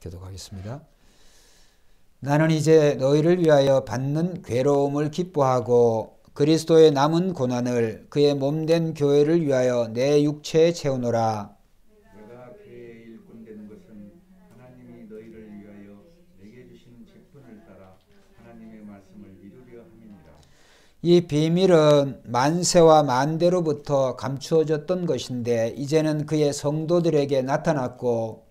교독하겠습니다. 나는 이제 너희를 위하여 받는 괴로움을 기뻐하고 그리스도의 남은 고난을 그의 몸된 교회를 위하여 내 육체에 채우노라. 내가 교회의 일꾼 되는 것은 하나님이 너희를 위하여 내게 주신 직분을 따라 하나님의 말씀을 이루려 함이니라. 이 비밀은 만세와 만대로부터 감추어졌던 것인데 이제는 그의 성도들에게 나타났고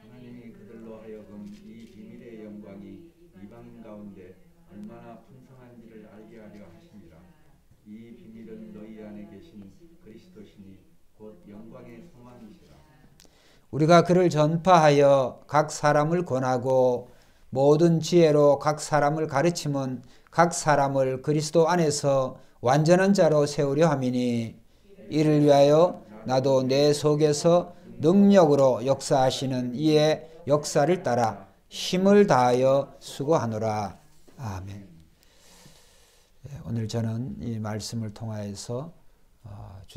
하나님이 그들로 하여금 이 비밀의 영광이 이방인 가운데 얼마나 풍성한지를 알게 하려 하심이라. 이 비밀은 너희 안에 계신 그리스도시니 곧 영광의 소망이시라. 우리가 그를 전파하여 각 사람을 권하고 모든 지혜로 각 사람을 가르치면 각 사람을 그리스도 안에서 완전한 자로 세우려 함이니 이를 위하여 나도 내 속에서 능력으로 역사하시는 이의 역사를 따라 힘을 다하여 수고하노라. 아멘. 오늘 저는 이 말씀을 통하여서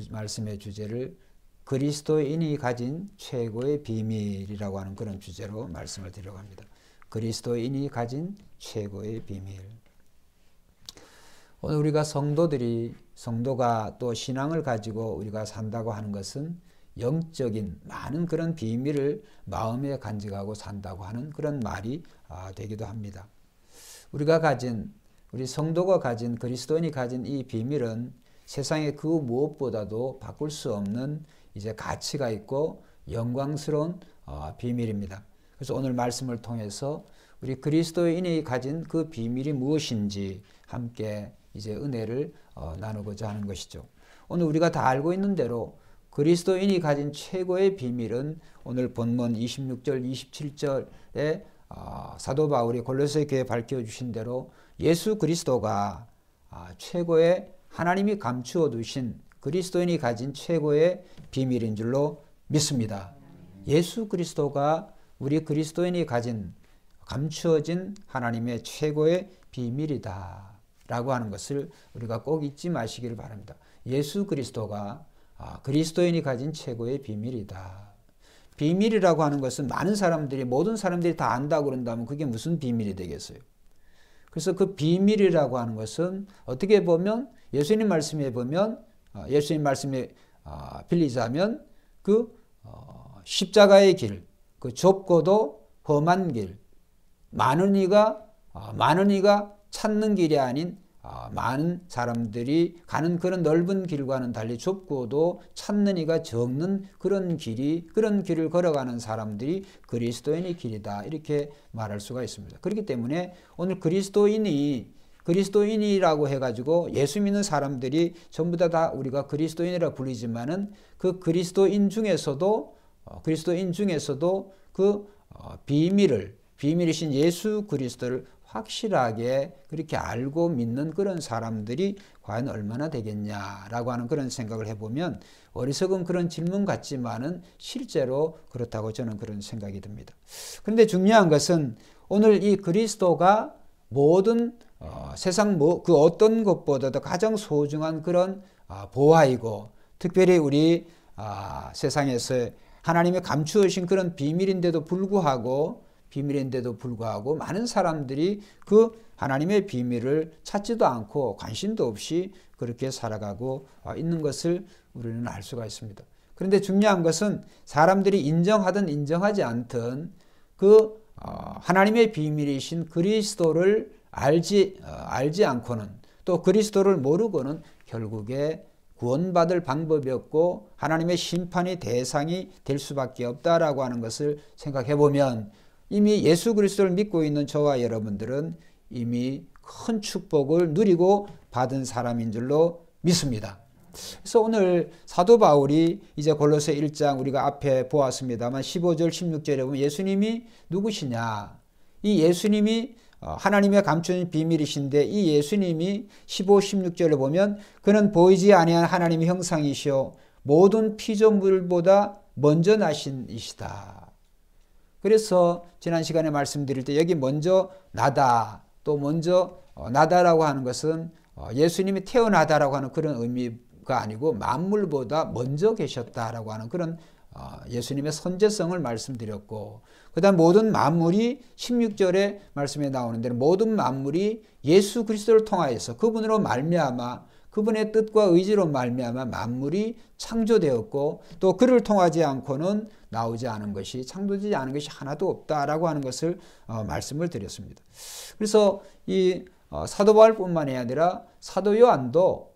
말씀의 주제를 그리스도인이 가진 최고의 비밀이라고 하는 그런 주제로 말씀을 드리려고 합니다. 그리스도인이 가진 최고의 비밀. 오늘 우리가 성도가 또 신앙을 가지고 우리가 산다고 하는 것은 영적인 많은 그런 비밀을 마음에 간직하고 산다고 하는 그런 말이 되기도 합니다. 우리 성도가 가진 그리스도인이 가진 이 비밀은 세상의 그 무엇보다도 바꿀 수 없는 이제 가치가 있고 영광스러운 비밀입니다. 그래서 오늘 말씀을 통해서 우리 그리스도인이 가진 그 비밀이 무엇인지 함께 이제 은혜를 나누고자 하는 것이죠. 오늘 우리가 다 알고 있는 대로 그리스도인이 가진 최고의 비밀은 오늘 본문 26절, 27절에 사도 바울이 골로새 교회에 밝혀주신 대로 예수 그리스도가 최고의 하나님이 감추어 두신 그리스도인이 가진 최고의 비밀인 줄로 믿습니다. 예수 그리스도가 우리 그리스도인이 가진 감추어진 하나님의 최고의 비밀이다 라고 하는 것을 우리가 꼭 잊지 마시기를 바랍니다. 예수 그리스도가 그리스도인이 가진 최고의 비밀이다. 비밀이라고 하는 것은 모든 사람들이 다 안다고 그런다면 그게 무슨 비밀이 되겠어요? 그래서 그 비밀이라고 하는 것은 어떻게 보면 예수님 말씀에 보면 예수님 말씀에 빌리자면 그 십자가의 길, 그 좁고도 험한 길, 많은 이가 찾는 길이 아닌 많은 사람들이 가는 그런 넓은 길과는 달리 좁고도 찾는 이가 적는 그런 길을 걸어가는 사람들이 그리스도인의 길이다 이렇게 말할 수가 있습니다. 그렇기 때문에 오늘 그리스도인이라고 해가지고 예수 믿는 사람들이 전부 다 우리가 그리스도인이라 불리지만은 그 그리스도인 중에서도 그 비밀이신 예수 그리스도를 확실하게 그렇게 알고 믿는 그런 사람들이 과연 얼마나 되겠냐라고 하는 그런 생각을 해보면 어리석은 그런 질문 같지만은 실제로 그렇다고 저는 그런 생각이 듭니다. 그런데 중요한 것은 오늘 이 그리스도가 모든 세상 그 어떤 것보다도 가장 소중한 그런 보화이고 특별히 우리 세상에서 하나님이 감추으신 그런 비밀인데도 불구하고 많은 사람들이 그 하나님의 비밀을 찾지도 않고 관심도 없이 그렇게 살아가고 있는 것을 우리는 알 수가 있습니다. 그런데 중요한 것은 사람들이 인정하든 인정하지 않든 그 하나님의 비밀이신 그리스도를 알지 않고는 또 그리스도를 모르고는 결국에 구원받을 방법이 없고 하나님의 심판의 대상이 될 수밖에 없다라고 하는 것을 생각해 보면 이미 예수 그리스도를 믿고 있는 저와 여러분들은 이미 큰 축복을 누리고 받은 사람인 줄로 믿습니다. 그래서 오늘 사도 바울이 이제 골로새 1장 우리가 앞에 보았습니다만 15절 16절에 보면 예수님이 누구시냐, 이 예수님이 하나님의 감춘 비밀이신데 이 예수님이 15, 16절을 보면 그는 보이지 아니한 하나님의 형상이시오 모든 피조물보다 먼저 나신 이시다. 그래서 지난 시간에 말씀드릴 때 여기 먼저 나다 또 먼저 나다라고 하는 것은 예수님이 태어나다라고 하는 그런 의미가 아니고 만물보다 먼저 계셨다라고 하는 그런 예수님의 선제성을 말씀드렸고, 그 다음 모든 만물이 16절에 말씀에 나오는 대로 모든 만물이 예수 그리스도를 통하여서 그분으로 말미암아 그분의 뜻과 의지로 말미암아 만물이 창조되었고 또 그를 통하지 않고는 나오지 않은 것이 창조되지 않은 것이 하나도 없다라고 하는 것을 말씀을 드렸습니다. 그래서 이 사도 바울뿐만이 아니라 사도 요한도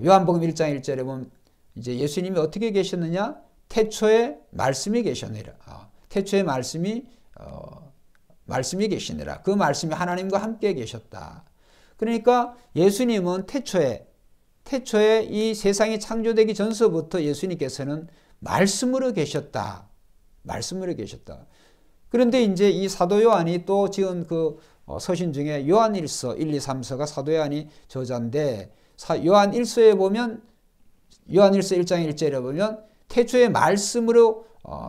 요한복음 1장 1절에 보면 이제 예수님이 어떻게 계셨느냐? 태초에 말씀이 계셨느니라. 태초에 말씀이 계시니라. 그 말씀이 하나님과 함께 계셨다. 그러니까 예수님은 태초에 이 세상이 창조되기 전서부터 예수님께서는 말씀으로 계셨다. 말씀으로 계셨다. 그런데 이제 이 사도 요한이 또 지은 그 서신 중에 요한일서 1, 2, 3서가 사도 요한이 저자인데 요한 1서에 보면 요한일서 1장 1절에 보면 태초에 말씀으로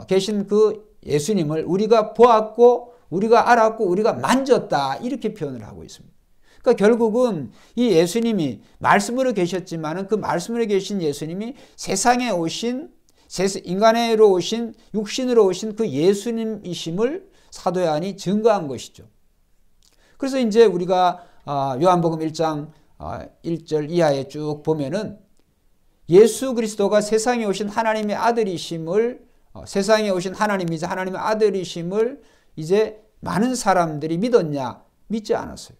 계신 그 예수님을 우리가 보았고 우리가 알았고 우리가 만졌다 이렇게 표현을 하고 있습니다. 그러니까 결국은 이 예수님이 말씀으로 계셨지만은 그 말씀으로 계신 예수님이 세상에 오신 인간으로 오신 육신으로 오신 그 예수님이심을 사도 요한이 증거한 것이죠. 그래서 이제 우리가 요한복음 1장 1절 이하에 쭉 보면은 예수 그리스도가 세상에 오신 하나님의 아들이심을 세상에 오신 하나님이자 하나님의 아들이심을 이제 많은 사람들이 믿었냐? 믿지 않았어요.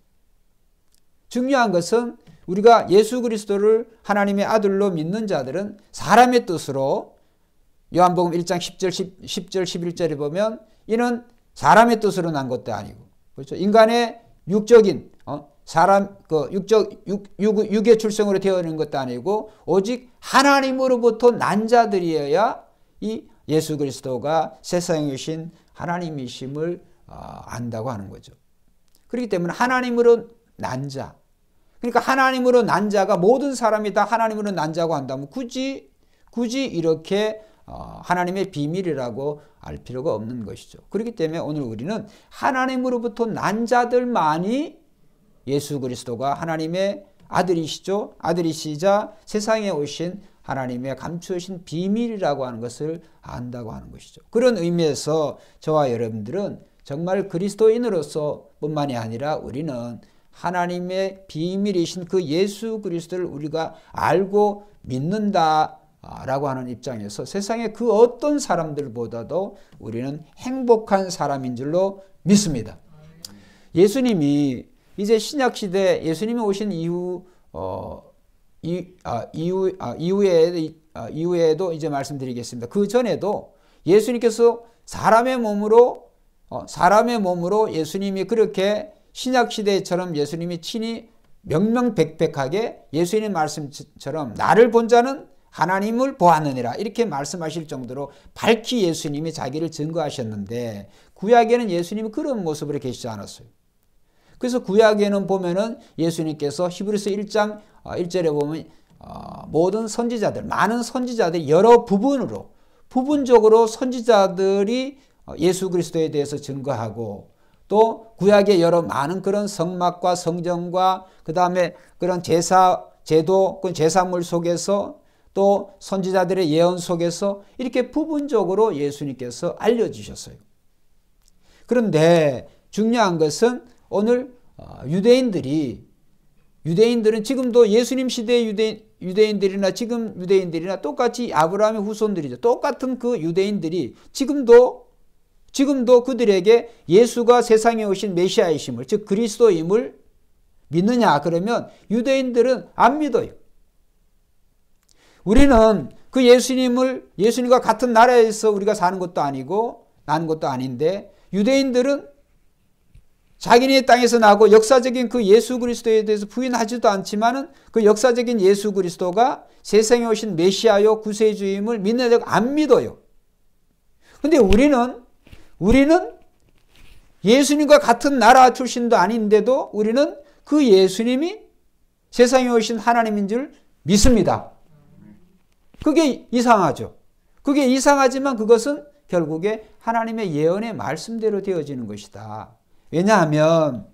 중요한 것은 우리가 예수 그리스도를 하나님의 아들로 믿는 자들은 사람의 뜻으로 요한복음 1장 10절 11절에 보면 이는 사람의 뜻으로 난 것도 아니고 그렇죠? 인간의 육적인 사람 육의 출생으로 되어 있는 것도 아니고 오직 하나님으로부터 난 자들이어야 이 예수 그리스도가 세상에 오신 하나님이심을 안다고 하는 거죠. 그렇기 때문에 하나님으로 난 자, 그러니까 하나님으로 난 자가 모든 사람이 다 하나님으로 난 자고 한다면 굳이 이렇게 하나님의 비밀이라고 알 필요가 없는 것이죠. 그렇기 때문에 오늘 우리는 하나님으로부터 난 자들만이 예수 그리스도가 하나님의 아들이시죠. 아들이시자 세상에 오신 하나님의 감추신 비밀이라고 하는 것을 안다고 하는 것이죠. 그런 의미에서 저와 여러분들은 정말 그리스도인으로서 뿐만이 아니라 우리는 하나님의 비밀이신 그 예수 그리스도를 우리가 알고 믿는다라고 하는 입장에서 세상의 그 어떤 사람들보다도 우리는 행복한 사람인 줄로 믿습니다. 예수님이 이제 신약시대 예수님이 오신 이후에도 이제 말씀드리겠습니다. 그 전에도 예수님께서 사람의 몸으로 예수님이 그렇게 신약시대처럼 예수님이 친히 명명백백하게 예수님 말씀처럼 나를 본 자는 하나님을 보았느니라 이렇게 말씀하실 정도로 밝히 예수님이 자기를 증거하셨는데 구약에는 예수님이 그런 모습으로 계시지 않았어요. 그래서 구약에는 보면은 예수님께서 히브리서 1장 1절에 보면 모든 선지자들, 많은 선지자들이 여러 부분적으로 선지자들이 예수 그리스도에 대해서 증거하고 또 구약의 여러 많은 그런 성막과 성전과 그 다음에 그런 제도, 그 제사물 속에서 또 선지자들의 예언 속에서 이렇게 부분적으로 예수님께서 알려주셨어요. 그런데 중요한 것은 오늘 유대인들은 지금도 예수님 시대의 유대인들이나 지금 유대인들이나 똑같이 아브라함의 후손들이죠. 똑같은 그 유대인들이 지금도 그들에게 예수가 세상에 오신 메시아이심을 즉 그리스도임을 믿느냐 그러면 유대인들은 안 믿어요. 우리는 그 예수님과 같은 나라에서 우리가 사는 것도 아니고 나는 것도 아닌데 유대인들은 자기네 땅에서 나고 역사적인 그 예수 그리스도에 대해서 부인하지도 않지만은 그 역사적인 예수 그리스도가 세상에 오신 메시아요 구세주임을 믿는다고 안 믿어요. 근데 우리는 예수님과 같은 나라 출신도 아닌데도 우리는 그 예수님이 세상에 오신 하나님인 줄 믿습니다. 그게 이상하죠. 그게 이상하지만 그것은 결국에 하나님의 예언의 말씀대로 되어지는 것이다. 왜냐하면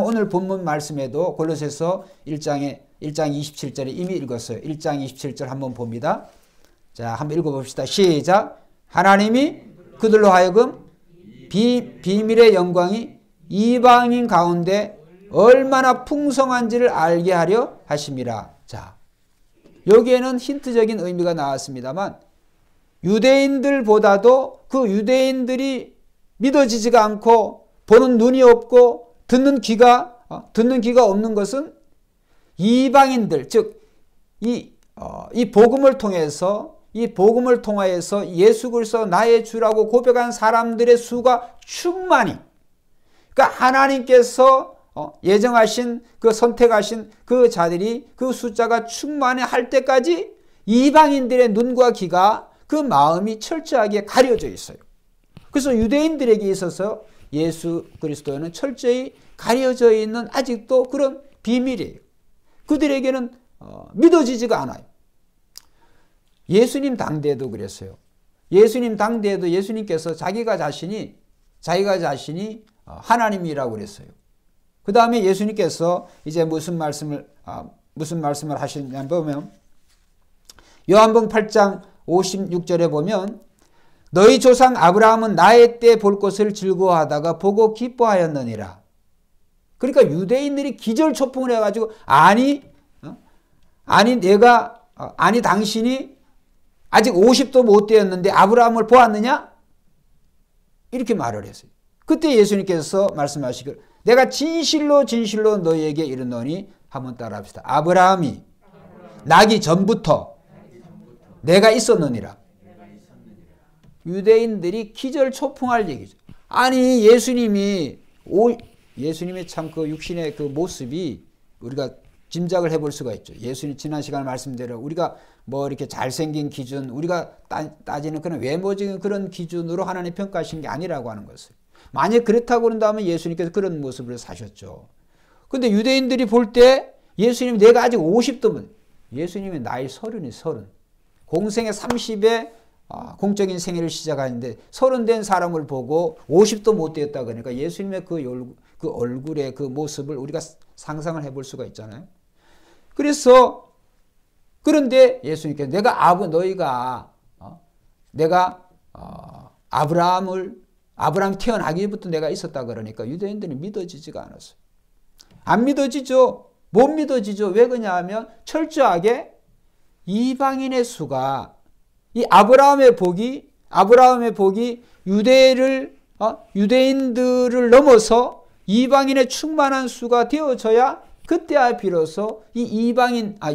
오늘 본문 말씀에도 골로새서 1장 27절에 이미 읽었어요. 1장 27절 한번 봅니다. 자, 한번 읽어봅시다. 시작. 하나님이 그들로 하여금 비밀의 영광이 이방인 가운데 얼마나 풍성한지를 알게 하려 하심이라. 자, 여기에는 힌트적인 의미가 나왔습니다만 유대인들보다도 그 유대인들이 믿어지지가 않고 보는 눈이 없고 듣는 귀가 없는 것은 이방인들, 즉 이 복음을 통해서 예수 그리스도 나의 주라고 고백한 사람들의 수가 충만히, 그러니까 하나님께서 예정하신 그 선택하신 그 자들이 그 숫자가 충만히 할 때까지 이방인들의 눈과 귀가 그 마음이 철저하게 가려져 있어요. 그래서 유대인들에게 있어서 예수 그리스도는 철저히 가려져 있는 아직도 그런 비밀이에요. 그들에게는 믿어지지가 않아요. 예수님 당대에도 그랬어요. 예수님 당대에도 예수님께서 자기가 자신이 하나님이라고 그랬어요. 그 다음에 예수님께서 이제 무슨 말씀을 하시냐면 보면 요한복음 8장 56절에 보면 너희 조상 아브라함은 나의 때 볼 것을 즐거워하다가 보고 기뻐하였느니라. 그러니까 유대인들이 기절초풍을 해가지고 아니 당신이 아직 50도 못 되었는데 아브라함을 보았느냐? 이렇게 말을 했어요. 그때 예수님께서 말씀하시기를 내가 진실로 너희에게 이르노니 한번 따라합시다. 아브라함이 나기 전부터 내가 있었느니라. 유대인들이 기절초풍할 얘기죠. 아니 예수님의 참 그 육신의 그 모습이 우리가 짐작을 해볼 수가 있죠. 예수님 지난 시간에 말씀대로 우리가 뭐 이렇게 잘생긴 기준, 우리가 따지는 그런 외모적인 그런 기준으로 하나님 평가하신 게 아니라고 하는 것을. 만약 그렇다고 그런다면 예수님께서 그런 모습을 사셨죠. 근데 유대인들이 볼 때 예수님 내가 아직 50도면 예수님의 나이 30. 공생의 30에 공적인 생애를 시작하는데 30 된 사람을 보고 50도 못 되었다 그러니까 예수님의 그 얼굴의 그 모습을 우리가 상상을 해볼 수가 있잖아요. 그런데 예수님께서 내가 아브라함이 태어나기부터 내가 있었다 그러니까 유대인들은 믿어지지가 않았어요. 안 믿어지죠. 못 믿어지죠. 왜 그러냐 하면 철저하게 이방인의 수가 이 아브라함의 복이 유대인들을 넘어서 이방인의 충만한 수가 되어져야 그때야 비로소 이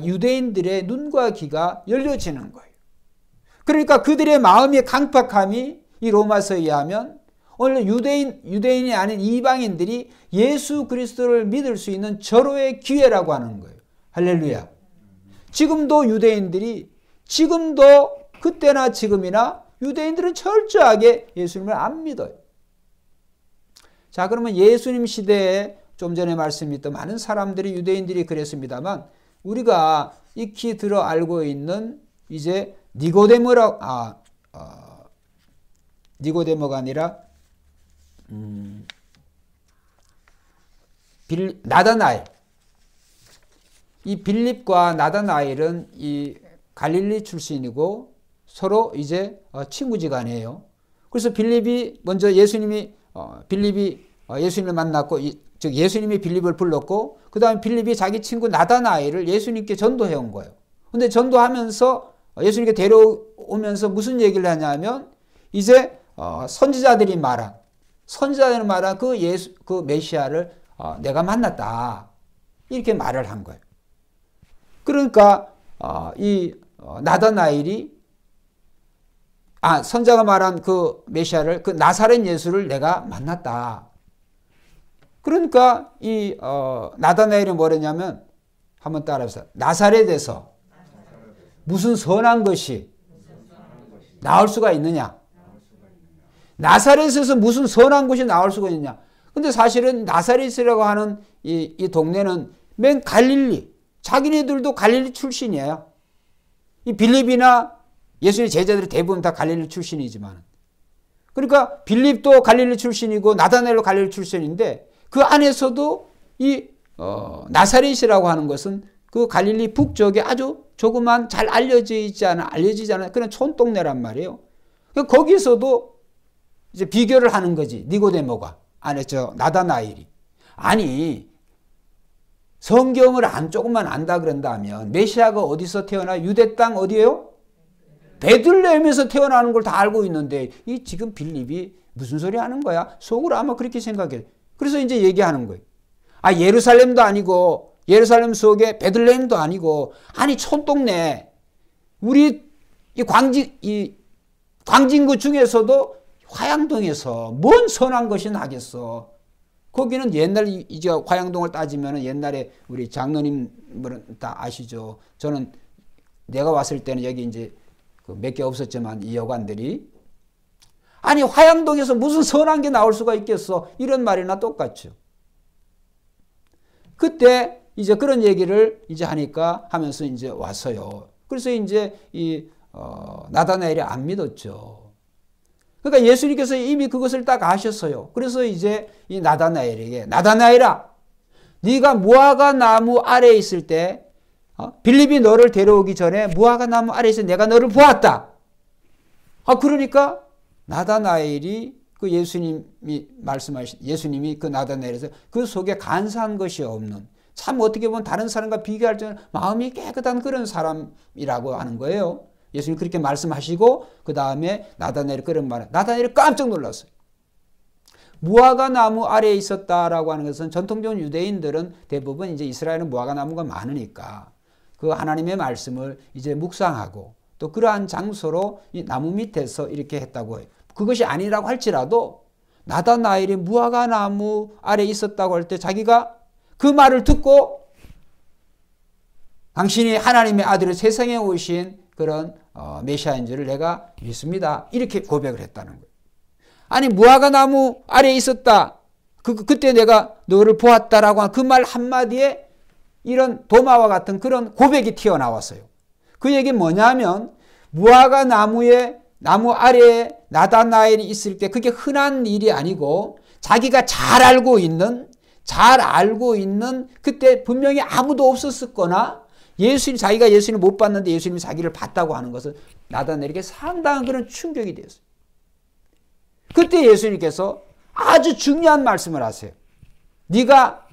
유대인들의 눈과 귀가 열려지는 거예요. 그러니까 그들의 마음의 강팍함이 이 로마서에 의하면 오늘 유대인이 아닌 이방인들이 예수 그리스도를 믿을 수 있는 절호의 기회라고 하는 거예요. 할렐루야. 지금도 그때나 지금이나 유대인들은 철저하게 예수님을 안 믿어요. 자, 그러면 예수님 시대에 좀 전에 말씀했던 많은 사람들이 유대인들이 그랬습니다만 우리가 익히 들어 알고 있는 이제 니고데모가 아니라 나다나엘. 이 빌립과 나다나엘은 이 갈릴리 출신이고 서로 이제 친구지간이에요. 그래서 빌립이 먼저 예수님을 만났고 즉 예수님이 빌립을 불렀고 그 다음에 빌립이 자기 친구 나다나엘을 예수님께 전도해 온 거예요. 근데 전도하면서 예수님께 데려오면서 무슨 얘기를 하냐면 이제 선지자들이 말한 그 메시아를 내가 만났다. 이렇게 말을 한 거예요. 그러니까 이 나다나엘이 선자가 말한 그 메시아를 그 나사렛 예수를 내가 만났다. 그러니까 이 나다나엘이 뭐랬냐면 한번 따라해보세요. 나사렛에서 무슨 선한 것이 나올 수가 있느냐? 나사렛에서 무슨 선한 것이 나올 수가 있느냐? 근데 사실은 나사렛이라고 하는 이 동네는 맨 갈릴리, 자기네들도 갈릴리 출신이에요. 이 빌립이나 예수님의 제자들이 대부분 다 갈릴리 출신이지만, 그러니까 빌립도 갈릴리 출신이고 나다나엘도 갈릴리 출신인데 그 안에서도 이 나사렛이라고 하는 것은 그 갈릴리 북쪽에 아주 조그만 잘 알려지지 않은 그런 촌동네란 말이에요. 거기서도 이제 비교를 하는 거지. 니고데모가. 나다나엘이. 아니, 성경을 조금만 안다 그런다면 메시아가 어디서 태어나? 유대 땅 어디예요? 베들레헴에서 태어나는 걸 다 알고 있는데 이 지금 빌립이 무슨 소리 하는 거야? 속으로 아마 그렇게 생각해. 그래서 이제 얘기하는 거예요. 예루살렘도 아니고 예루살렘 속에 베들레헴도 아니고 아니 촌동네 우리 이 광진구 중에서도 화양동에서 뭔 선한 것이 나겠어. 거기는 옛날 이제 화양동을 따지면 옛날에 우리 장로님들은 다 아시죠. 저는 내가 왔을 때는 여기 이제 몇 개 없었지만 이 여관들이 아니 화양동에서 무슨 선한 게 나올 수가 있겠어. 이런 말이나 똑같죠. 그때 이제 그런 얘기를 이제 하면서 이제 왔어요. 그래서 이제 나다나엘이 안 믿었죠. 그러니까 예수님께서 이미 그것을 딱 아셨어요. 그래서 이제 이 나다나엘에게 나다나엘아, 네가 무화과 나무 아래에 있을 때 빌립이 너를 데려오기 전에 무화과 나무 아래에서 내가 너를 보았다. 그러니까 나다나엘이 그 예수님이 그 나다나엘에서 그 속에 간사한 것이 없는 참 어떻게 보면 다른 사람과 비교할 때는 마음이 깨끗한 그런 사람이라고 하는 거예요. 예수님 그렇게 말씀하시고 그 다음에 나다나엘이 그런 말을 나다나엘이 깜짝 놀랐어요. 무화과 나무 아래에 있었다라고 하는 것은 전통적인 유대인들은 대부분 이제 이스라엘은 무화과 나무가 많으니까 그 하나님의 말씀을 이제 묵상하고 또 그러한 장소로 이 나무 밑에서 이렇게 했다고 해요. 그것이 아니라고 할지라도 나다나엘이 무화과 나무 아래에 있었다고 할 때 자기가 그 말을 듣고 당신이 하나님의 아들을 세상에 오신 그런 메시아인 줄을 내가 믿습니다. 이렇게 고백을 했다는 거예요. 아니 무화과 나무 아래에 있었다. 그때 내가 너를 보았다라고 한 그 말 한마디에 이런 도마와 같은 그런 고백이 튀어나왔어요. 그 얘기는 뭐냐면 무화과 나무 아래에 나다나엘이 있을 때 그게 흔한 일이 아니고 자기가 잘 알고 있는 그때 분명히 아무도 없었을 거나 자기가 예수님을 못 봤는데 예수님이 자기를 봤다고 하는 것은 나다나엘에게 상당한 그런 충격이 되었어요. 그때 예수님께서 아주 중요한 말씀을 하세요. 네가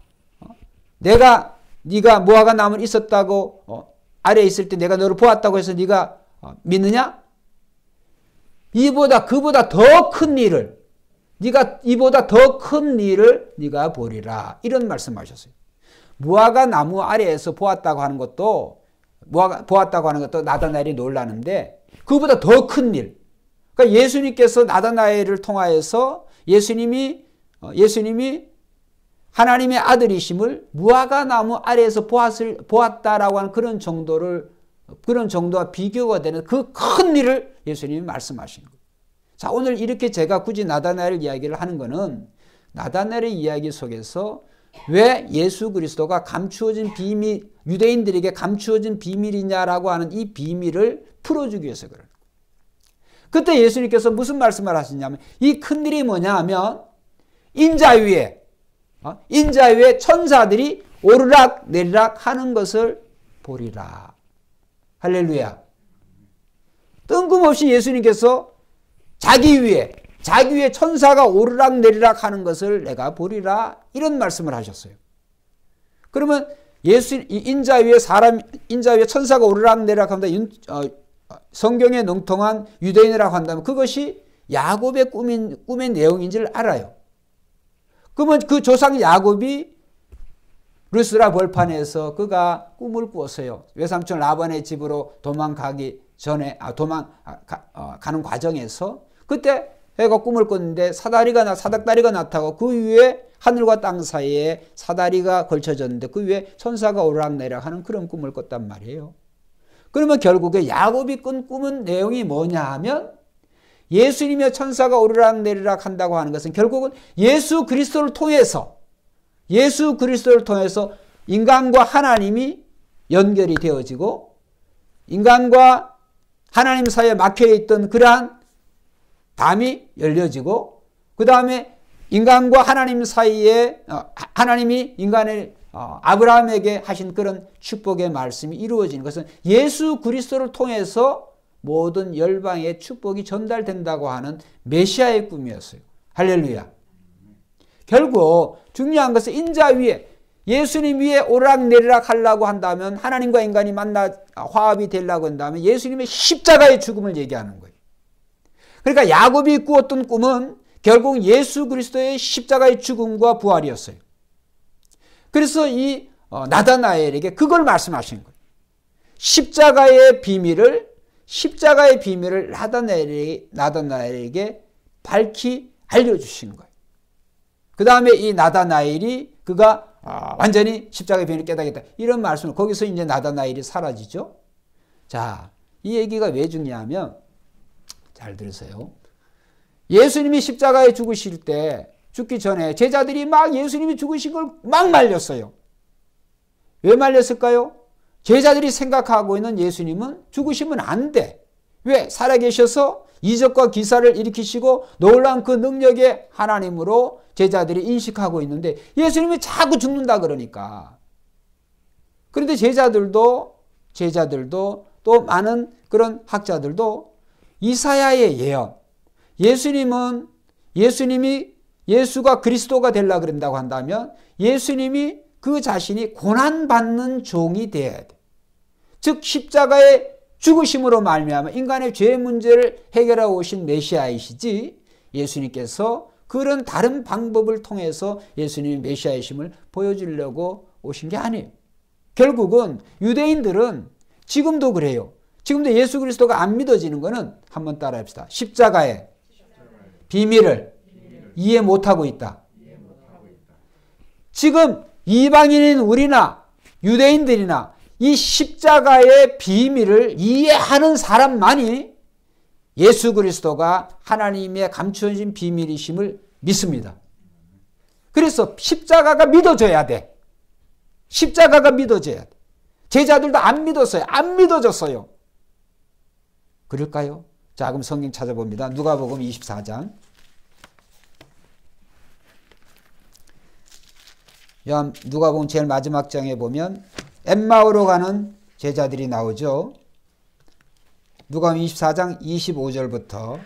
무화과 나무에 있었다고 아래에 있을 때 내가 너를 보았다고 해서 네가 믿느냐? 그보다 더 큰 일을 이보다 더 큰 일을 네가 보리라. 이런 말씀하셨어요. 무화과 나무 아래에서 보았다고 하는 것도 나다나엘이 놀라는데 그보다 더 큰 일. 그러니까 예수님께서 나다나엘을 통하여서 예수님이 하나님의 아들이심을 무화과 나무 아래에서 보았다라고 하는 그런 정도와 비교가 되는 그 큰 일을 예수님이 말씀하신 거예요. 자, 오늘 이렇게 제가 굳이 나다나엘 이야기를 하는 것은 나다나엘의 이야기 속에서 왜 예수 그리스도가 유대인들에게 감추어진 비밀이냐라고 하는 이 비밀을 풀어주기 위해서 그래요. 그때 예수님께서 무슨 말씀을 하시냐면 이 큰 일이 뭐냐 하면 인자 위에 천사들이 오르락 내리락 하는 것을 보리라. 할렐루야. 뜬금없이 예수님께서 자기 위에 천사가 오르락 내리락 하는 것을 내가 보리라. 이런 말씀을 하셨어요. 그러면 인자 위에 천사가 오르락 내리락 한다. 성경에 능통한 유대인이라고 한다면 그것이 야곱의 꿈의 내용인 줄 알아요. 그러면 그 조상 야곱이 르스라 벌판에서 그가 꿈을 꾸었어요. 외삼촌 라반의 집으로 도망가기 전에 가는 과정에서 그때 해가 꿈을 꿨는데 사닥다리가 나타나고 그 위에 하늘과 땅 사이에 사다리가 걸쳐졌는데 그 위에 천사가 오르락내리락 하는 그런 꿈을 꿨단 말이에요. 그러면 결국에 야곱이 꾼 꿈은 내용이 뭐냐 하면 예수님의 천사가 오르락내리락 한다고 하는 것은 결국은 예수 그리스도를 통해서 인간과 하나님이 연결이 되어지고 인간과 하나님 사이에 막혀있던 그러한 담이 열려지고 그 다음에 인간과 하나님 사이에 하나님이 인간을 아브라함에게 하신 그런 축복의 말씀이 이루어지는 것은 예수 그리스도를 통해서 모든 열방의 축복이 전달된다고 하는 메시아의 꿈이었어요. 할렐루야. 결국 중요한 것은 인자 위에 예수님 위에 오르락내리락 하려고 한다면, 하나님과 인간이 만나 화합이 되려고 한다면 예수님의 십자가의 죽음을 얘기하는 거예요. 그러니까 야곱이 꾸었던 꿈은 결국 예수 그리스도의 십자가의 죽음과 부활이었어요. 그래서 이 나다나엘에게 그걸 말씀하신 거예요. 십자가의 비밀을 나다나엘에게 밝히 알려주신 거예요. 그 다음에 이 나다나엘이 그가 완전히 십자가의 비밀을 깨닫겠다, 이런 말씀을, 거기서 이제 나다나엘이 사라지죠. 자, 이 얘기가 왜 중요하면, 잘 들으세요. 예수님이 십자가에 죽으실 때, 죽기 전에 제자들이 막 예수님이 죽으신 걸 막 말렸어요. 왜 말렸을까요? 제자들이 생각하고 있는 예수님은 죽으시면 안 돼. 왜? 살아계셔서 이적과 기사를 일으키시고 놀라운 그 능력의 하나님으로 제자들이 인식하고 있는데 예수님이 자꾸 죽는다 그러니까. 그런데 제자들도 또 많은 그런 학자들도 이사야의 예언, 예수가 그리스도가 되려고 그런다고 한다면 예수님이 그 자신이 고난받는 종이 되어야 돼. 즉 십자가의 죽으심으로 말미암아 인간의 죄 문제를 해결하고 오신 메시아이시지, 예수님께서 그런 다른 방법을 통해서 예수님이 메시아이심을 보여주려고 오신 게 아니에요. 결국은 유대인들은 지금도 그래요. 지금도 예수 그리스도가 안 믿어지는 것은 한번 따라합시다. 십자가의 비밀을 이해 못하고 있다. 지금 이방인인 우리나 유대인들이나 이 십자가의 비밀을 이해하는 사람만이 예수 그리스도가 하나님의 감추어진 비밀이심을 믿습니다. 그래서 십자가가 믿어져야 돼. 십자가가 믿어져야 돼. 제자들도 안 믿었어요. 안 믿어졌어요. 그럴까요? 자, 그럼 성경 찾아봅니다. 누가복음 24장. 누가복음 제일 마지막 장에 보면 엠마오로 가는 제자들이 나오죠. 누가복음 24장 25절부터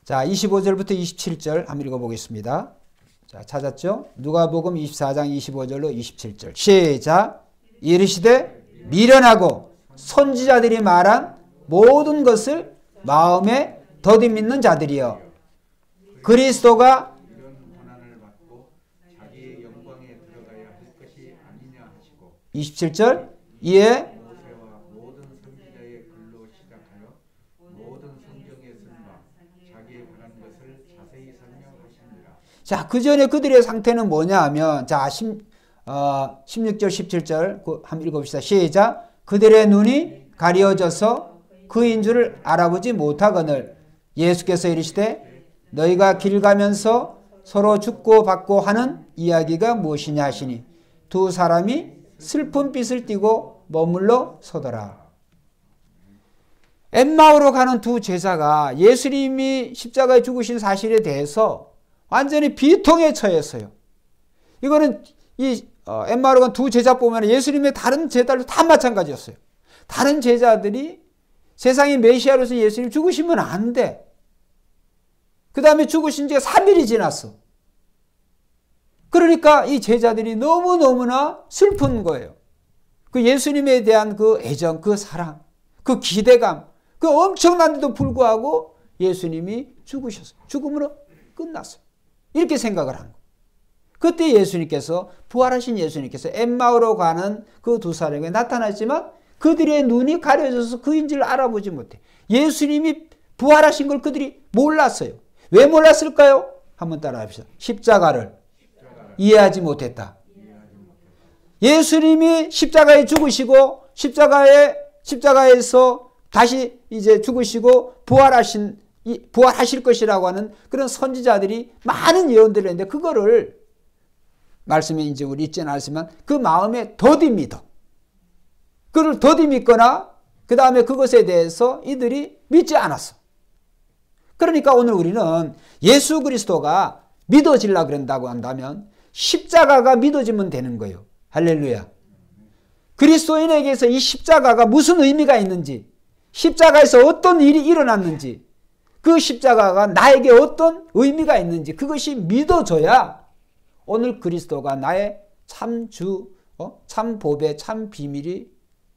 자 25절부터 27절 한번 읽어보겠습니다. 자, 찾았죠? 누가복음 24장 25절로 27절 시작. 이르시되 미련하고 선지자들이 말한 모든 것을 마음에 더디 믿는 자들이여, 그리스도가 이런 고난을 받고 자기의 영광에 들어가야 할 것이 아니냐 하시고 27절 이에 모세와 모든 선지자의 글로 시작하여 모든 성경에 쓴 바 자기의 바란 것을 자세히 설명하시니라. 자, 그 전에 그들의 상태는 뭐냐 하면 자 16절 17절 한번 읽어봅시다. 시작. 그들의 눈이 가려져서 그인 줄을 알아보지 못하거늘 예수께서 이르시되 너희가 길 가면서 서로 죽고 받고 하는 이야기가 무엇이냐 하시니 두 사람이 슬픈 빛을 띠고 머물러 서더라. 엠마오로 가는 두 제자가 예수님이 십자가에 죽으신 사실에 대해서 완전히 비통에 처했어요. 이거는 엠마오로 간 두 제자뿐만 아니라 예수님의 다른 제자들도 다 마찬가지였어요. 다른 제자들이 세상의 메시아로서 예수님 죽으시면 안 돼. 그 다음에 죽으신 지가 3일이 지났어. 그러니까 이 제자들이 너무너무나 슬픈 거예요. 그 예수님에 대한 그 애정, 그 사랑, 그 기대감, 그 엄청난데도 불구하고 예수님이 죽으셨어요. 죽음으로 끝났어요. 이렇게 생각을 한 거예요. 그때 예수님께서, 부활하신 예수님께서 엠마오로 가는 그 두 사람에게 나타났지만 그들의 눈이 가려져서 그인지를 알아보지 못해. 예수님이 부활하신 걸 그들이 몰랐어요. 왜 몰랐을까요? 한번 따라합시다. 십자가를 이해하지 못했다. 예수님이 십자가에 죽으시고 십자가에서 다시 이제 죽으시고 부활하실 것이라고 하는 그런 선지자들이 많은 예언들을 했는데 그거를 말씀에 이제 우리 있지는 않지만 그 마음에 더디 믿어. 그를 더디 믿거나 그 다음에 그것에 대해서 이들이 믿지 않았어. 그러니까 오늘 우리는 예수 그리스도가 믿어지려고 그런다고 한다면 십자가가 믿어지면 되는 거예요. 할렐루야. 그리스도인에게서 이 십자가가 무슨 의미가 있는지, 십자가에서 어떤 일이 일어났는지, 그 십자가가 나에게 어떤 의미가 있는지 그것이 믿어져야 오늘 그리스도가 나의 참 주, 참 보배, 참 비밀이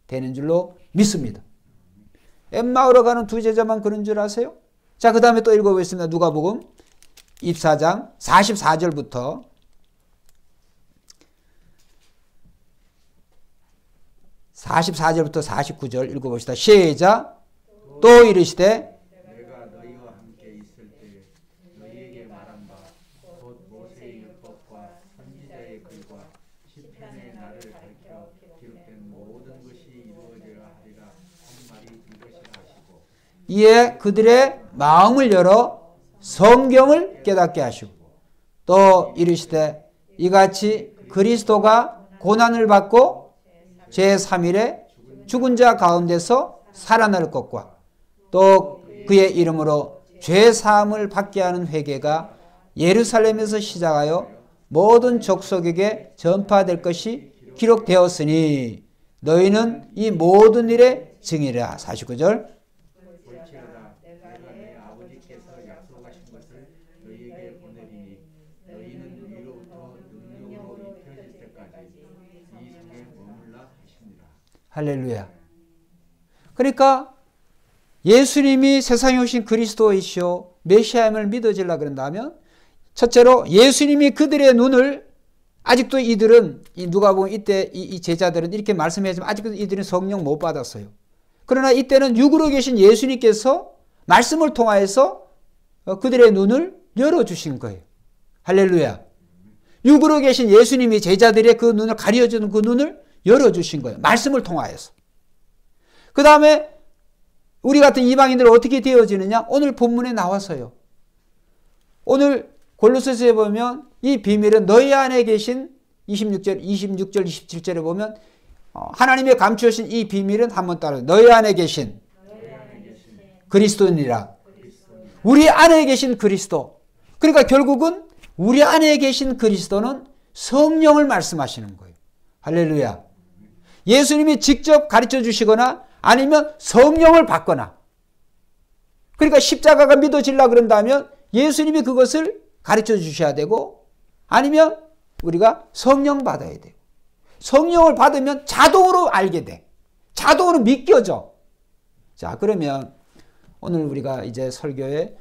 되는 줄로 믿습니다. 엠마오로 가는 두 제자만 그런 줄 아세요? 자, 그 다음에 또 읽어보겠습니다. 누가복음 24장 44절부터 44절부터 49절 읽어봅시다. 시작. 또 이르시되 내가 너희와 함께 있을 때 너희에게 말한 바 곧 모세의 율법과 선지자의 글과 시편의 나를 가리켜 기록된 모든 것이 이루어져야 하리라 한 말이 이것이라 하시고 이에 그들의 마음을 열어 성경을 깨닫게 하시고 또 이르시되 이같이 그리스도가 고난을 받고 제3일에 죽은 자 가운데서 살아날 것과 또 그의 이름으로 죄사함을 받게 하는 회개가 예루살렘에서 시작하여 모든 족속에게 전파될 것이 기록되었으니 너희는 이 모든 일의 증인이라. 49절. 볼지어다 내가 내 아버지께서 약속하신 것을 너희에게 보내리니 너희는 위로부터 능력으로 입혀질 때까지 이 성에 머물라 하시니라. 할렐루야. 그러니까 예수님이 세상에 오신 그리스도이시오 메시아임을 믿어지려 그런다면 첫째로 예수님이 그들의 눈을, 아직도 이들은 누가복음 이때 이 제자들은 이렇게 말씀하지만 아직도 이들은 성령 못 받았어요. 그러나 이때는 육으로 계신 예수님께서 말씀을 통하여서 그들의 눈을 열어주신 거예요. 할렐루야. 육으로 계신 예수님이 제자들의 그 눈을 가려주는 그 눈을 열어주신 거예요. 말씀을 통하여서. 그 다음에 우리 같은 이방인들은 어떻게 되어지느냐? 오늘 본문에 나와서요. 오늘 골로새서에 보면 이 비밀은 너희 안에 계신 26절, 27절에 보면 하나님의 감추신 이 비밀은 한번 따라요. 너희 안에 계신 그리스도니라. 우리 안에 계신 그리스도. 그러니까 결국은 우리 안에 계신 그리스도는 성령을 말씀하시는 거예요. 할렐루야. 예수님이 직접 가르쳐 주시거나 아니면 성령을 받거나. 그러니까 십자가가 믿어지려고 그런다면 예수님이 그것을 가르쳐 주셔야 되고 아니면 우리가 성령 받아야 돼요. 성령을 받으면 자동으로 알게 돼. 자동으로 믿겨져. 자, 그러면 오늘 우리가 이제 설교의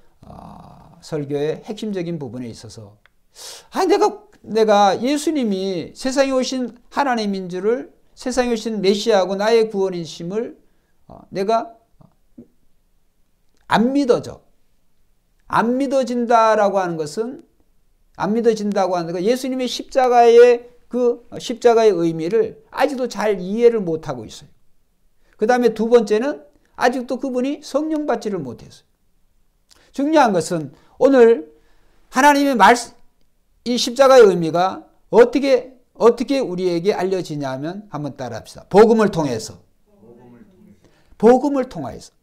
핵심적인 부분에 있어서 내가 예수님이 세상에 오신 하나님인 줄을, 세상에 오신 메시아하고 나의 구원이심을 내가 안 믿어져. 안 믿어진다라고 하는 것은, 안 믿어진다고 하는 건 예수님의 십자가의 의미를 아직도 잘 이해를 못하고 있어요. 그 다음에 두 번째는 아직도 그분이 성령 받지를 못했어요. 중요한 것은 오늘 하나님의 이 십자가의 의미가 어떻게 우리에게 알려지냐면 한번 따라합시다. 복음을 통해서. 복음을 통해서.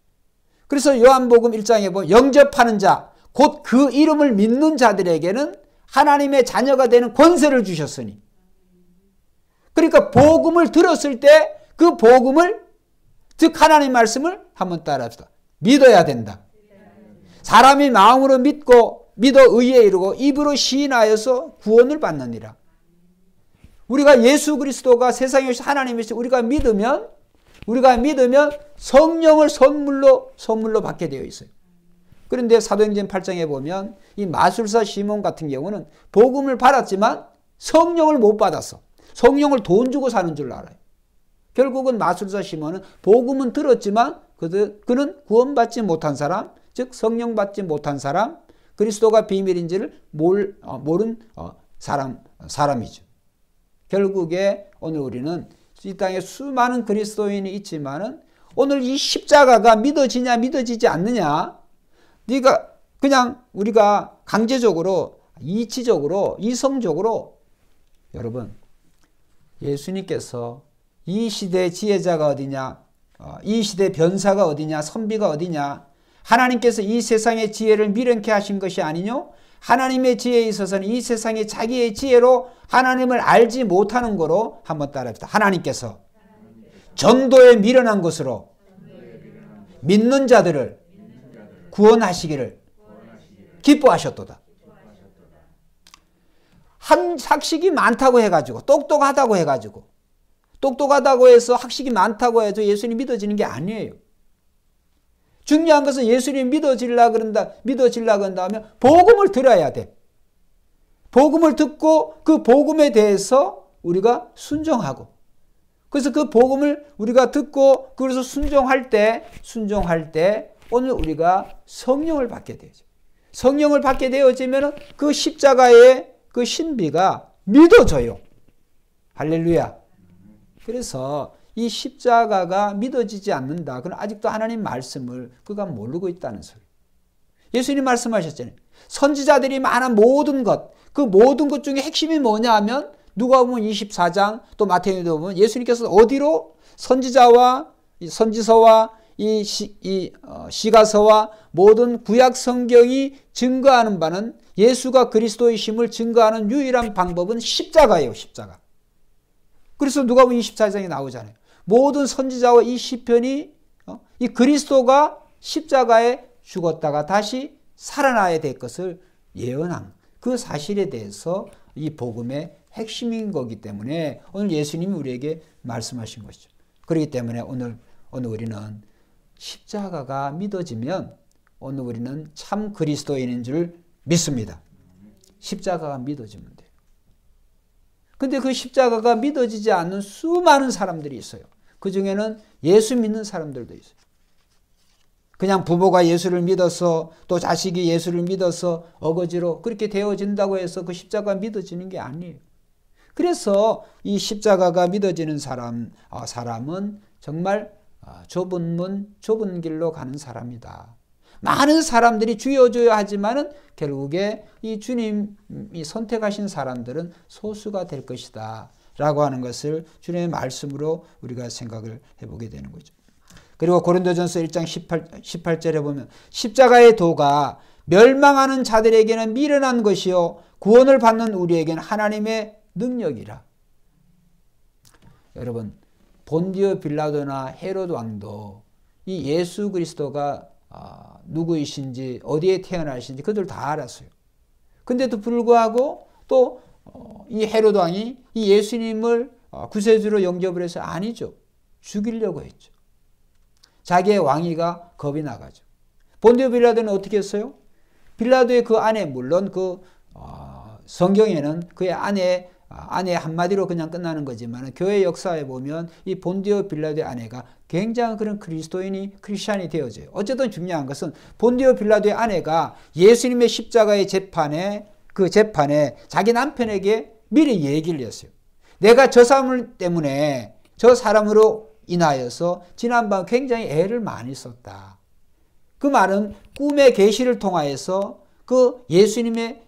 그래서 요한복음 1장에 보면 영접하는 자, 곧 그 이름을 믿는 자들에게는 하나님의 자녀가 되는 권세를 주셨으니. 그러니까 복음을 들었을 때 그 복음을, 즉 하나님 말씀을 한번 따라합시다. 믿어야 된다. 사람이 마음으로 믿고 믿어 의에 이르고 입으로 시인하여서 구원을 받느니라. 우리가 예수 그리스도가 세상에 오신 하나님이시 우리가 믿으면 성령을 선물로 받게 되어 있어요. 그런데 사도행전 8장에 보면 이 마술사 시몬 같은 경우는 복음을 받았지만 성령을 못 받았어. 성령을 돈 주고 사는 줄 알아요. 결국은 마술사 시몬은 복음은 들었지만 그는 구원받지 못한 사람, 즉 성령 받지 못한 사람, 그리스도가 비밀인지를 모른 사람이죠. 결국에 오늘 우리는 이 땅에 수많은 그리스도인이 있지만은 오늘 이 십자가가 믿어지냐 믿어지지 않느냐, 네가 그냥 우리가 강제적으로 이치적으로 이성적으로, 여러분 예수님께서 이 시대의 지혜자가 어디냐, 이 시대의 변사가 어디냐, 선비가 어디냐, 하나님께서 이 세상의 지혜를 미련케 하신 것이 아니뇨, 하나님의 지혜에 있어서는 이 세상이 자기의 지혜로 하나님을 알지 못하는 거로 한번 따라합시다. 하나님께서 전도에 미련한 것으로 믿는 자들을 구원하시기를 기뻐하셨도다. 학식이 많다고 해가지고 똑똑하다고 해서 학식이 많다고 해서 예수님 믿어지는 게 아니에요. 중요한 것은 예수님 믿어지려고 한다면 복음을 들어야 돼. 복음을 듣고 그 복음에 대해서 우리가 순종하고, 그래서 그 복음을 우리가 듣고 그래서 순종할 때 오늘 우리가 성령을 받게 되죠. 성령을 받게 되어지면 그 십자가의 그 신비가 믿어져요. 할렐루야. 그래서 이 십자가가 믿어지지 않는다. 그럼 아직도 하나님 말씀을 그가 모르고 있다는 소리. 예수님 말씀하셨잖아요. 선지자들이 말한 모든 것, 그 모든 것 중에 핵심이 뭐냐 하면 누가복음 24장 또 마태복음도 보면 예수님께서 어디로 선지자와 선지서와 시가서와 모든 구약 성경이 증거하는 바는 예수가 그리스도이심을 증거하는 유일한 방법은 십자가예요. 십자가. 그래서 누가복음 24장에 나오잖아요. 모든 선지자와 이 시편이 이 그리스도가 십자가에 죽었다가 다시 살아나야 될 것을 예언한 그 사실에 대해서 이 복음의 핵심인 거기 때문에 오늘 예수님이 우리에게 말씀하신 것이죠. 그렇기 때문에 오늘 우리는 십자가가 믿어지면 오늘 우리는 참 그리스도인인 줄 믿습니다. 십자가가 믿어지면 돼요. 근데 그 십자가가 믿어지지 않는 수많은 사람들이 있어요. 그 중에는 예수 믿는 사람들도 있어요. 그냥 부모가 예수를 믿어서 또 자식이 예수를 믿어서 어거지로 그렇게 되어진다고 해서 그 십자가가 믿어지는 게 아니에요. 그래서 이 십자가가 믿어지는 사람은 정말 좁은 문, 좁은 길로 가는 사람이다. 많은 사람들이 주여 주여 하지만은 결국에 이 주님이 선택하신 사람들은 소수가 될 것이다 라고 하는 것을 주님의 말씀으로 우리가 생각을 해보게 되는 거죠. 그리고 고린도전서 1장 18절에 보면 십자가의 도가 멸망하는 자들에게는 미련한 것이요 구원을 받는 우리에게는 하나님의 능력이라. 여러분, 본디오 빌라도나 헤롯 왕도 이 예수 그리스도가 누구이신지 어디에 태어나신지 그들 다 알았어요. 근데도 불구하고 또 이 헤롯 왕이 이 예수님을 구세주로 영접을 해서 아니죠. 죽이려고 했죠. 자기의 왕위가 겁이 나가죠. 본디오 빌라도는 어떻게 했어요? 빌라도의 그 아내, 물론 그 성경에는 그의 아내 한마디로 그냥 끝나는 거지만 교회 역사에 보면 이 본디오 빌라도의 아내가 굉장히 그런 크리스찬이 되어져요. 어쨌든 중요한 것은 본디오 빌라도의 아내가 예수님의 십자가의 재판에 자기 남편에게 미리 얘기를 했어요. 내가 저 사람 때문에 저 사람으로 인하여서 지난밤 굉장히 애를 많이 썼다. 그 말은 꿈의 계시를 통하여서 그 예수님의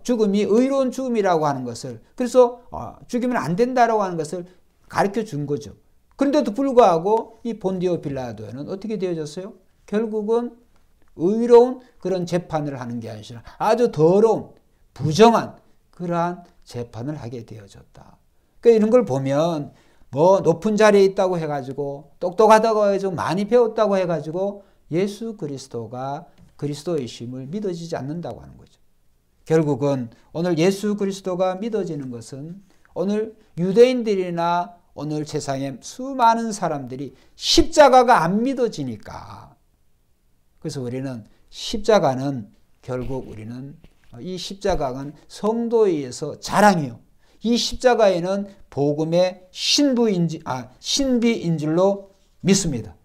죽음이 의로운 죽음이라고 하는 것을, 그래서 죽이면 안 된다라고 하는 것을 가르쳐 준 거죠. 그런데도 불구하고 이 본디오 빌라도는 어떻게 되어졌어요? 결국은 의로운 그런 재판을 하는 게 아니라 아주 더러운 부정한 그러한 재판을 하게 되어졌다. 그러니까 이런 걸 보면 뭐 높은 자리에 있다고 해가지고 똑똑하다고 해가지고 많이 배웠다고 해가지고 예수 그리스도가 그리스도이심을 믿어지지 않는다고 하는 거죠. 결국은 오늘 예수 그리스도가 믿어지는 것은 오늘 유대인들이나 오늘 세상에 수많은 사람들이 십자가가 안 믿어지니까, 그래서 우리는 십자가는 결국 우리는 이 십자가는 성도에 의해서 자랑이요. 이 십자가에는 복음의 신비인 줄로 믿습니다.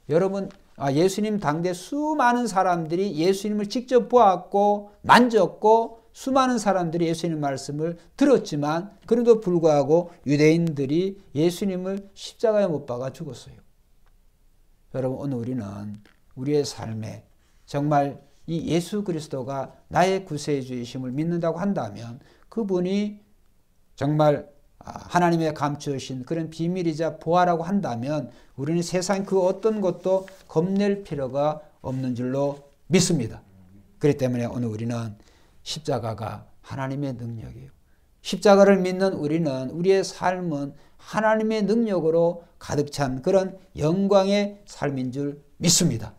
여러분 예수님 당대 수많은 사람들이 예수님을 직접 보았고 만졌고 수많은 사람들이 예수님 말씀을 들었지만 그래도 불구하고 유대인들이 예수님을 십자가에 못 박아 죽었어요. 여러분, 오늘 우리는 우리의 삶에 정말 이 예수 그리스도가 나의 구세주이심을 믿는다고 한다면 그분이 정말 하나님의 감추신 그런 비밀이자 보화라고 한다면 우리는 세상 그 어떤 것도 겁낼 필요가 없는 줄로 믿습니다. 그렇기 때문에 오늘 우리는 십자가가 하나님의 능력이에요. 십자가를 믿는 우리는 우리의 삶은 하나님의 능력으로 가득 찬 그런 영광의 삶인 줄 믿습니다.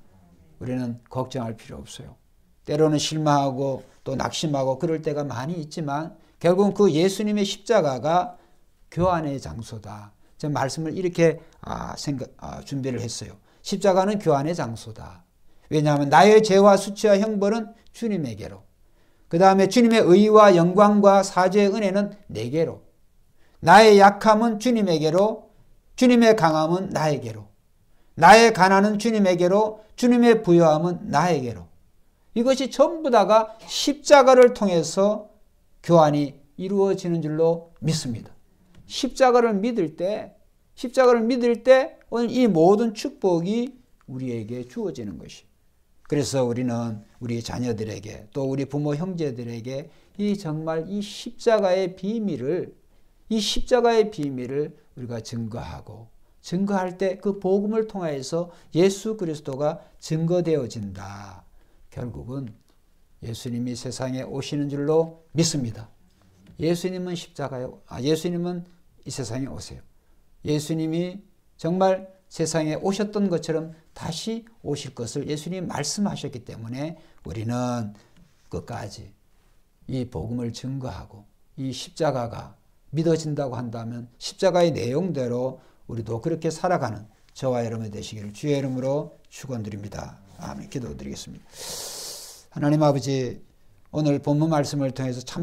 우리는 걱정할 필요 없어요. 때로는 실망하고 또 낙심하고 그럴 때가 많이 있지만 결국은 그 예수님의 십자가가 교환의 장소다. 제가 말씀을 이렇게 준비를 했어요. 십자가는 교환의 장소다. 왜냐하면 나의 죄와 수치와 형벌은 주님에게로, 그 다음에 주님의 의와 영광과 사죄의 은혜는 내게로, 나의 약함은 주님에게로, 주님의 강함은 나에게로, 나의 가난은 주님에게로, 주님의 부요함은 나에게로. 이것이 전부 다가 십자가를 통해서 교환이 이루어지는 줄로 믿습니다. 십자가를 믿을 때 오늘 이 모든 축복이 우리에게 주어지는 것이. 그래서 우리는 우리 자녀들에게 또 우리 부모 형제들에게 정말 이 십자가의 비밀을 우리가 증거할 때 그 복음을 통하여서 예수 그리스도가 증거되어진다. 결국은 예수님이 세상에 오시는 줄로 믿습니다. 예수님은 예수님은 이 세상에 오세요. 예수님이 정말 세상에 오셨던 것처럼 다시 오실 것을 예수님이 말씀하셨기 때문에 우리는 끝까지 이 복음을 증거하고 이 십자가가 믿어진다고 한다면 십자가의 내용대로 우리도 그렇게 살아가는 저와 여러분이 되시기를 주의 이름으로 축원드립니다. 아멘. 기도드리겠습니다. 하나님 아버지, 오늘 본문 말씀을 통해서 참